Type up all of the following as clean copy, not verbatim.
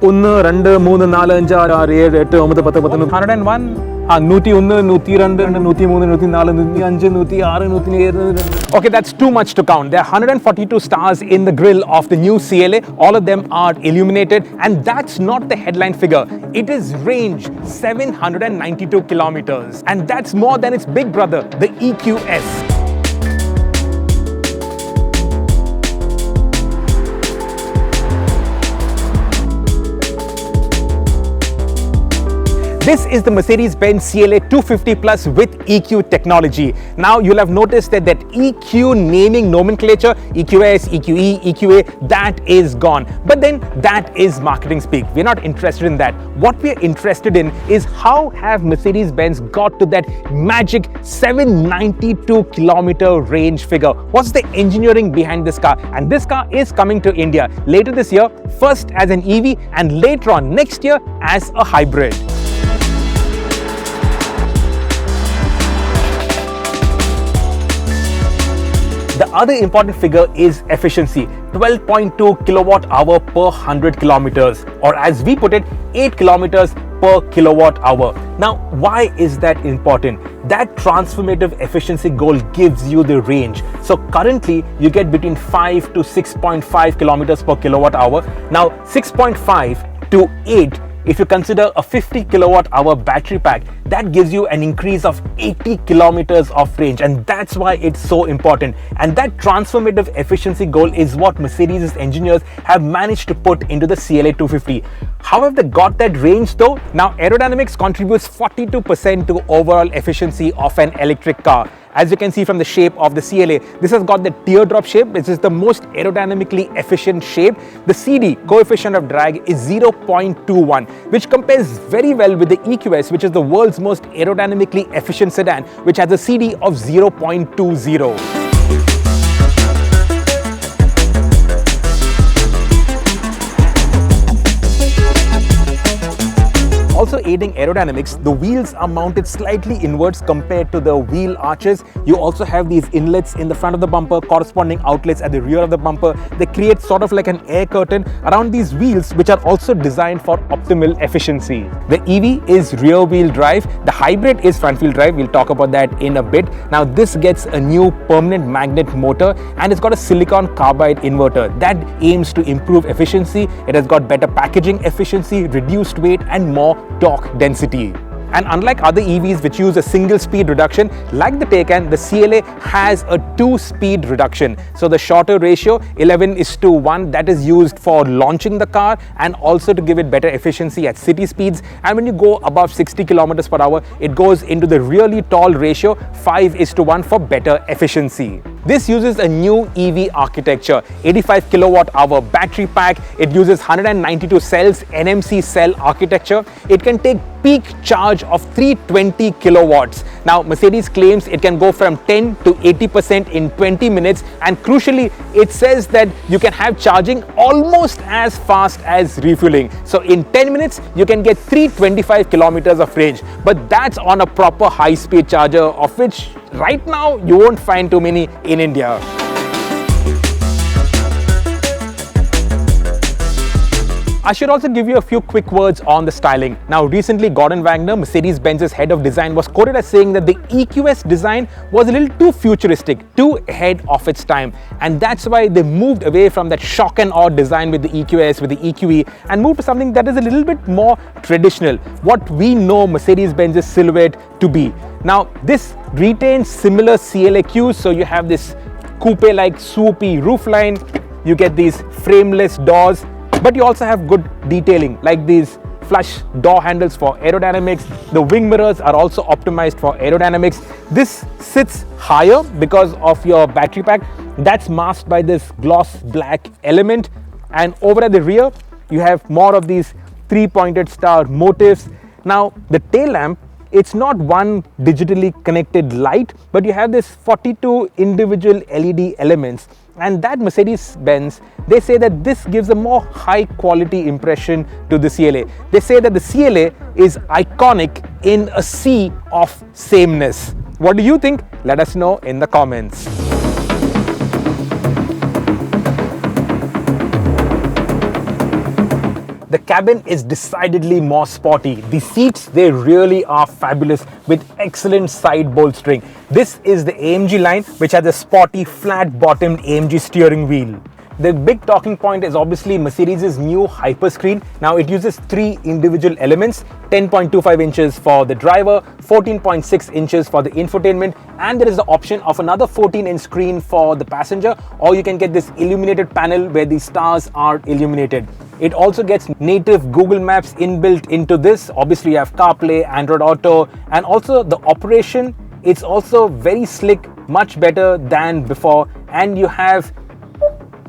1, 2, 3, 4, 5, 6, 7, 8, 9, 10, 11, 101. 101, 102, 103, 104, 105, 106. Okay, that's too much to count. There are 142 stars in the grille of the new CLA. All of them are illuminated, and that's not the headline figure. It is range 792 kilometers, and that's more than its big brother, the EQS. This is the Mercedes-Benz CLA 250 Plus with EQ technology. Now you'll have noticed that EQ naming nomenclature, EQS, EQE, EQA, that is gone. But then that is marketing speak. We're not interested in that. What we're interested in is how have Mercedes-Benz got to that magic 792 kilometer range figure. What's the engineering behind this car? And this car is coming to India later this year, first as an EV and later on next year as a hybrid. The other important figure is efficiency, 12.2 kilowatt hour per 100 kilometers, or as we put it, 8 kilometers per kilowatt hour. Now, why is that important? That transformative efficiency goal gives you the range. So currently you get between 5 to 6.5 kilometers per kilowatt hour. Now 6.5 to 8, if you consider a 50 kilowatt hour battery pack, that gives you an increase of 80 kilometers of range, and that's why it's so important. And that transformative efficiency goal is what Mercedes' engineers have managed to put into the CLA 250. How have they got that range though? Now, Aerodynamics contributes 42% to overall efficiency of an electric car. As you can see from the shape of the CLA, this has got the teardrop shape, which is the most aerodynamically efficient shape. The CD, coefficient of drag, is 0.21, which compares very well with the EQS, which is the world's most aerodynamically efficient sedan, which has a CD of 0.20. Also aiding aerodynamics, the wheels are mounted slightly inwards compared to the wheel arches. You also have these inlets in the front of the bumper, corresponding outlets at the rear of the bumper. They create sort of like an air curtain around these wheels, which are also designed for optimal efficiency. The EV is rear wheel drive. The hybrid is front wheel drive. We'll talk about that in a bit. Now this gets a new permanent magnet motor, and it's got a silicon carbide inverter that aims to improve efficiency. It has got better packaging efficiency, reduced weight, and more torque density. And unlike other EVs which use a single speed reduction, like the Taycan, the CLA has a 2-speed reduction. So the shorter ratio, 11:1, that is used for launching the car and also to give it better efficiency at city speeds. And when you go above 60 kilometers per hour, it goes into the really tall ratio, 5:1, for better efficiency. This uses a new EV architecture, 85 kilowatt hour battery pack. It uses 192 cells, NMC cell architecture. It can take peak charge of 320 kilowatts. Now, Mercedes claims it can go from 10 to 80% in 20 minutes, and crucially, it says that you can have charging almost as fast as refueling. So in 10 minutes, you can get 325 kilometers of range, but that's on a proper high-speed charger, of which right now you won't find too many in India. I should also give you a few quick words on the styling. Now, recently Gordon Wagner, Mercedes-Benz's head of design, was quoted as saying that the EQS design was a little too futuristic, too ahead of its time. And that's why they moved away from that shock and awe design with the EQS, with the EQE, and moved to something that is a little bit more traditional, what we know Mercedes-Benz's silhouette to be. Now, this retains similar CLA cues, so you have this coupe-like swoopy roofline, you get these frameless doors, but you also have good detailing, like these flush door handles for aerodynamics. The wing mirrors are also optimized for aerodynamics. This sits higher because of your battery pack. That's masked by this gloss black element. And over at the rear, you have more of these 3-pointed star motifs. Now, the tail lamp, it's not one digitally connected light, but you have this 42 individual LED elements. And that Mercedes-Benz, they say that this gives a more high quality impression to the CLA. They say that the CLA is iconic in a sea of sameness. What do you think? Let us know in the comments. the cabin is decidedly more sporty. The seats, they really are fabulous with excellent side bolstering. This is the AMG line, which has a sporty flat-bottomed AMG steering wheel. The big talking point is obviously Mercedes' new Hyperscreen. Now it uses 3 individual elements, 10.25 inches for the driver, 14.6 inches for the infotainment, and there is the option of another 14-inch screen for the passenger, or you can get this illuminated panel where the stars are illuminated. It also gets native Google Maps inbuilt into this. Obviously you have CarPlay, Android Auto, and also the operation, it's also very slick, much better than before, and you have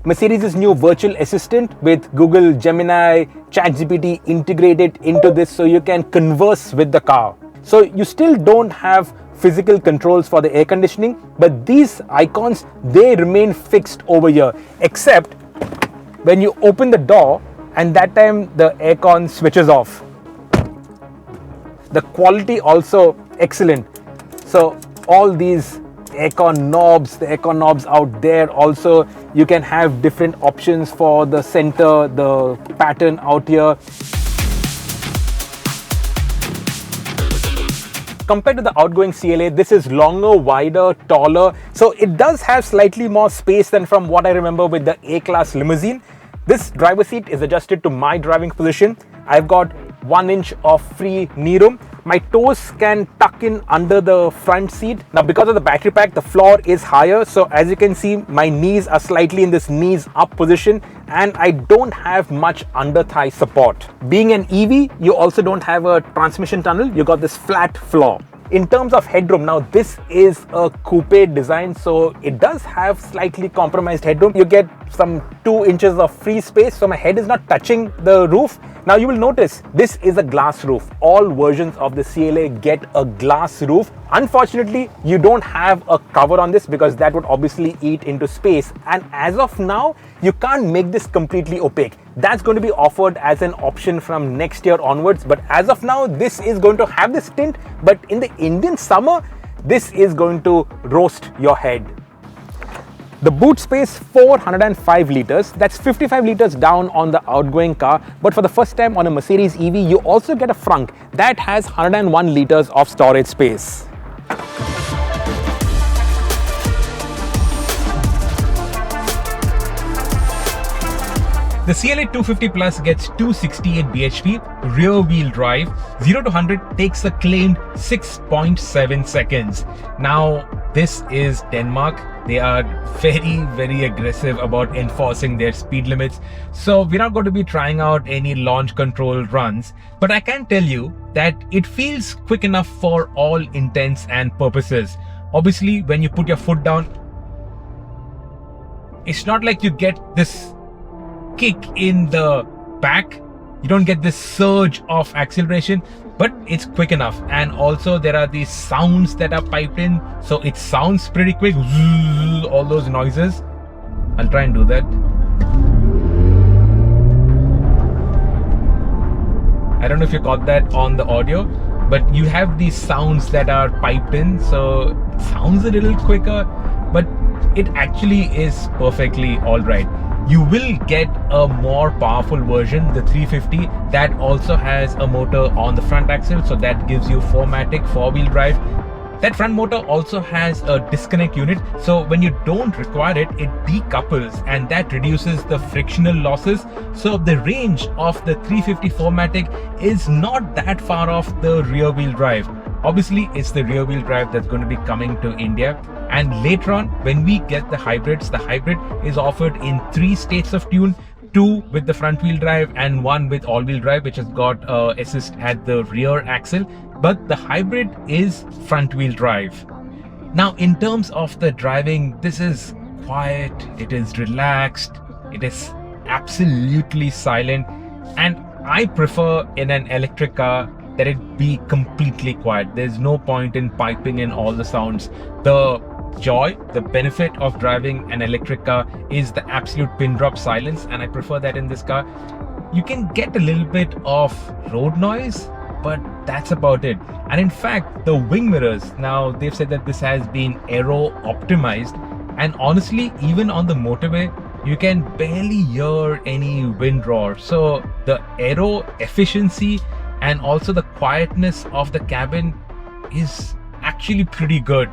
Mercedes' new virtual assistant with Google Gemini, ChatGPT integrated into this, so you can converse with the car. So you still don't have physical controls for the air conditioning, but these icons, they remain fixed over here, except when you open the door and that time the aircon switches off. The quality also excellent. So all these aircon knobs, the aircon knobs out there also, you can have different options for the center, the pattern out here. Compared to the outgoing CLA, this is longer, wider, taller, so it does have slightly more space than from what I remember with the A-Class limousine. This driver seat is adjusted to my driving position. I've got 1 inch of free knee room. My toes can tuck in under the front seat. Now because of the battery pack, the floor is higher, so as you can see, my knees are slightly in this knees up position, and I don't have much under thigh support. Being an EV, you also don't have a transmission tunnel, you got this flat floor. In terms of headroom, now this is a coupe design, so it does have slightly compromised headroom. You get some 2 inches of free space, so my head is not touching the roof. Now you will notice this is a glass roof. All versions of the CLA get a glass roof. Unfortunately, you don't have a cover on this because that would obviously eat into space, and as of now, you can't make this completely opaque. That's going to be offered as an option from next year onwards, but as of now, this is going to have this tint, but in the Indian summer, this is going to roast your head. The boot space, 405 liters, that's 55 liters down on the outgoing car, but for the first time on a Mercedes EV, you also get a frunk that has 101 liters of storage space. The CLA 250 Plus gets 268 bhp, rear wheel drive, 0 to 100 takes a claimed 6.7 seconds. Now, this is Denmark. They are very aggressive about enforcing their speed limits. So we're not going to be trying out any launch control runs, but I can tell you that it feels quick enough for all intents and purposes. Obviously, when you put your foot down, it's not like you get this kick in the back. You don't get this surge of acceleration, but it's quick enough. And also there are these sounds that are piped in, so it sounds pretty quick, all those noises. I'll try and do that. I don't know if you caught that on the audio, but you have these sounds that are piped in, so it sounds a little quicker, but it actually is perfectly all right. You will get a more powerful version, the 350, that also has a motor on the front axle, so that gives you 4MATIC 4-wheel drive. That front motor also has a disconnect unit, so when you don't require it, it decouples, and that reduces the frictional losses. So the range of the 350 4MATIC is not that far off the rear wheel drive. Obviously, it's the rear wheel drive that's going to be coming to India. And later on, when we get the hybrids, the hybrid is offered in 3 states of tune, 2 with the front wheel drive and 1 with all wheel drive, which has got assist at the rear axle. But the hybrid is front wheel drive. Now, in terms of the driving, this is quiet, it is relaxed, it is absolutely silent. And I prefer in an electric car that it be completely quiet. There's no point in piping in all the sounds. The joy, the benefit of driving an electric car is the absolute pin drop silence, and I prefer that in this car. You can get a little bit of road noise, but that's about it. And in fact, the wing mirrors, now they've said that this has been aero optimized, and honestly, even on the motorway, you can barely hear any wind roar. So the aero efficiency and also the quietness of the cabin is actually pretty good.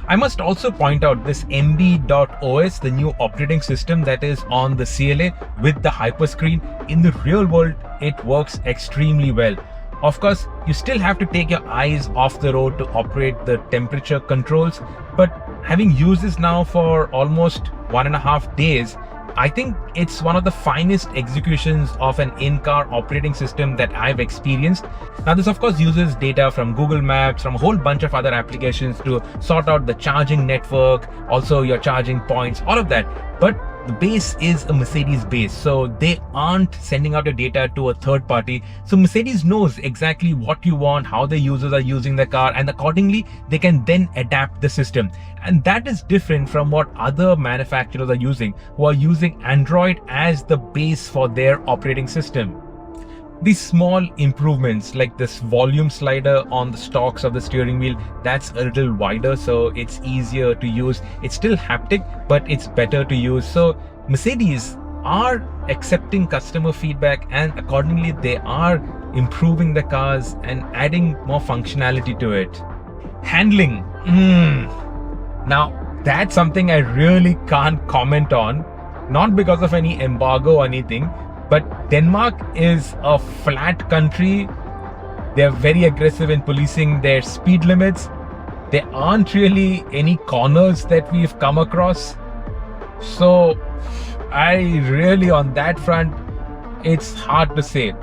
I must also point out this MB.OS, the new operating system that is on the CLA with the hyperscreen. In the real world, it works extremely well. Of course, you still have to take your eyes off the road to operate the temperature controls, but having used this now for almost 1.5 days, I think it's one of the finest executions of an in-car operating system that I've experienced. Now this of course uses data from Google Maps, from a whole bunch of other applications to sort out the charging network, also your charging points, all of that. But the base is a Mercedes base, so they aren't sending out your data to a third party. So Mercedes knows exactly what you want, how the users are using the car, and accordingly they can then adapt the system. And that is different from what other manufacturers are using, who are using Android as the base for their operating system. These small improvements like this volume slider on the stalks of the steering wheel, that's a little wider, so it's easier to use. It's still haptic, but it's better to use. So Mercedes are accepting customer feedback, and accordingly they are improving the cars and adding more functionality to it. Handling. Now that's something I really can't comment on, not because of any embargo or anything, but Denmark is a flat country. They're very aggressive in policing their speed limits. There aren't really any corners that we've come across. So I really, on that front, it's hard to say.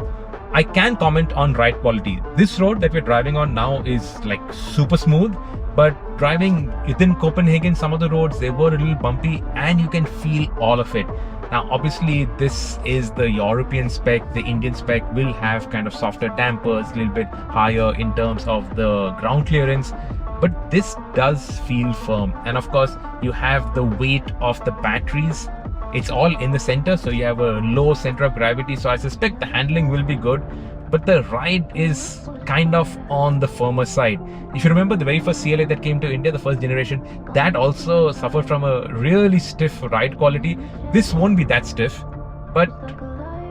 I can comment on ride quality. This road that we're driving on now is like super smooth, but driving within Copenhagen, some of the roads, they were a little bumpy and you can feel all of it. Now, obviously, this is the European spec. The Indian spec will have kind of softer dampers, a little bit higher in terms of the ground clearance, but this does feel firm. And of course, you have the weight of the batteries. It's all in the center, so you have a low center of gravity. So I suspect the handling will be good, but the ride is kind of on the firmer side. If you remember the very first CLA that came to India, the first generation, that also suffered from a really stiff ride quality. This won't be that stiff, but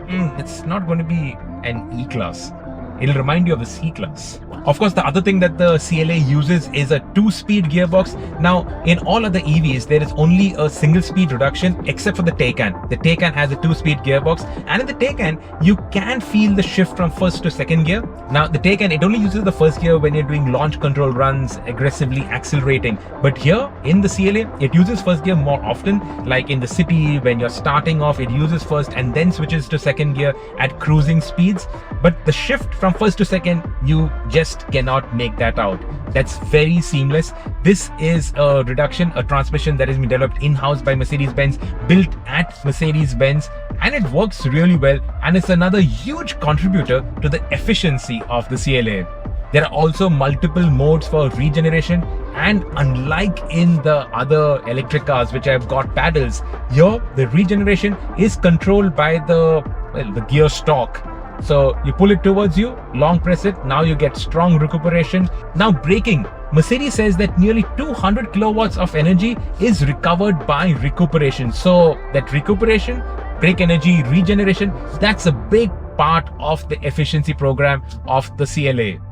it's not going to be an E-Class. It'll remind you of a C-Class. Of course, the other thing that the CLA uses is a 2-speed gearbox. Now, in all other EVs, there is only a single-speed reduction except for the Taycan. The Taycan has a 2-speed gearbox, and in the Taycan, you can feel the shift from first to second gear. Now, the Taycan, it only uses the first gear when you're doing launch control runs, aggressively accelerating. But here, in the CLA, it uses first gear more often. Like in the city, when you're starting off, it uses first and then switches to second gear at cruising speeds. But the shift from first to second, you just cannot make that out. That's very seamless. This is a reduction, a transmission that has been developed in-house by Mercedes-Benz, built at Mercedes-Benz, and it works really well, and it's another huge contributor to the efficiency of the CLA. There are also multiple modes for regeneration, and unlike in the other electric cars which have got paddles, here the regeneration is controlled by the gear stalk. So you pull it towards you, long press it, now you get strong recuperation. Now braking, Mercedes says that nearly 200 kilowatts of energy is recovered by recuperation. So that recuperation, brake energy, regeneration, that's a big part of the efficiency program of the CLA.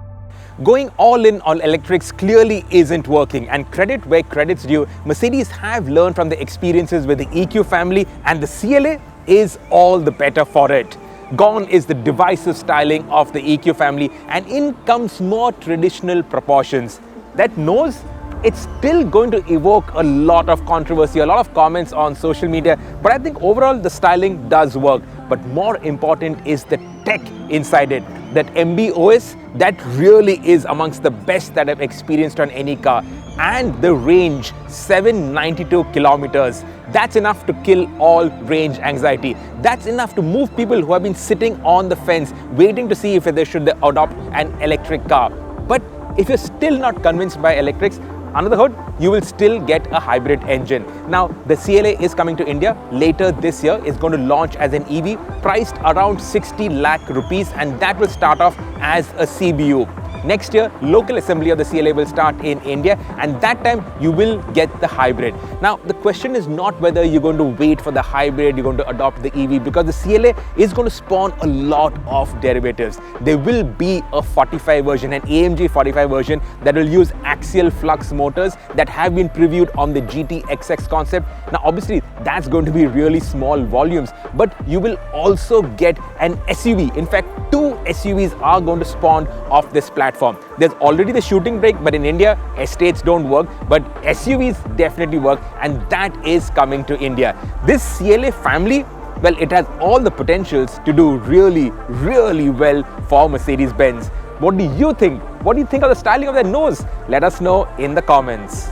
Going all in on electrics clearly isn't working, and credit where credit's due, Mercedes have learned from the experiences with the EQ family, and the CLA is all the better for it. Gone is the divisive styling of the EQ family, and in comes more traditional proportions. That nose, it's still going to evoke a lot of controversy, a lot of comments on social media, but I think overall the styling does work. But more important is the tech inside it. That MB.OS, that really is amongst the best that I've experienced on any car. And the range, 792 kilometers. That's enough to kill all range anxiety. That's enough to move people who have been sitting on the fence, waiting to see if they should adopt an electric car. But if you're still not convinced by electrics, under the hood, you will still get a hybrid engine. Now, the CLA is coming to India later this year. It's going to launch as an EV priced around 60 lakh rupees, and that will start off as a CBU. Next year, local assembly of the CLA will start in India, and that time you will get the hybrid. Now, the question is not whether you're going to wait for the hybrid, you're going to adopt the EV, because the CLA is going to spawn a lot of derivatives. There will be a 45 version, an AMG 45 version that will use axial flux motors that have been previewed on the GT-XX concept. Now, obviously, that's going to be really small volumes, but you will also get an SUV. In fact, 2 SUVs are going to spawn off this platform. There's already the shooting brake, but in India, estates don't work, but SUVs definitely work, and that is coming to India. This CLA family, well, it has all the potentials to do really, really well for Mercedes-Benz. What do you think? What do you think of the styling of their nose? Let us know in the comments.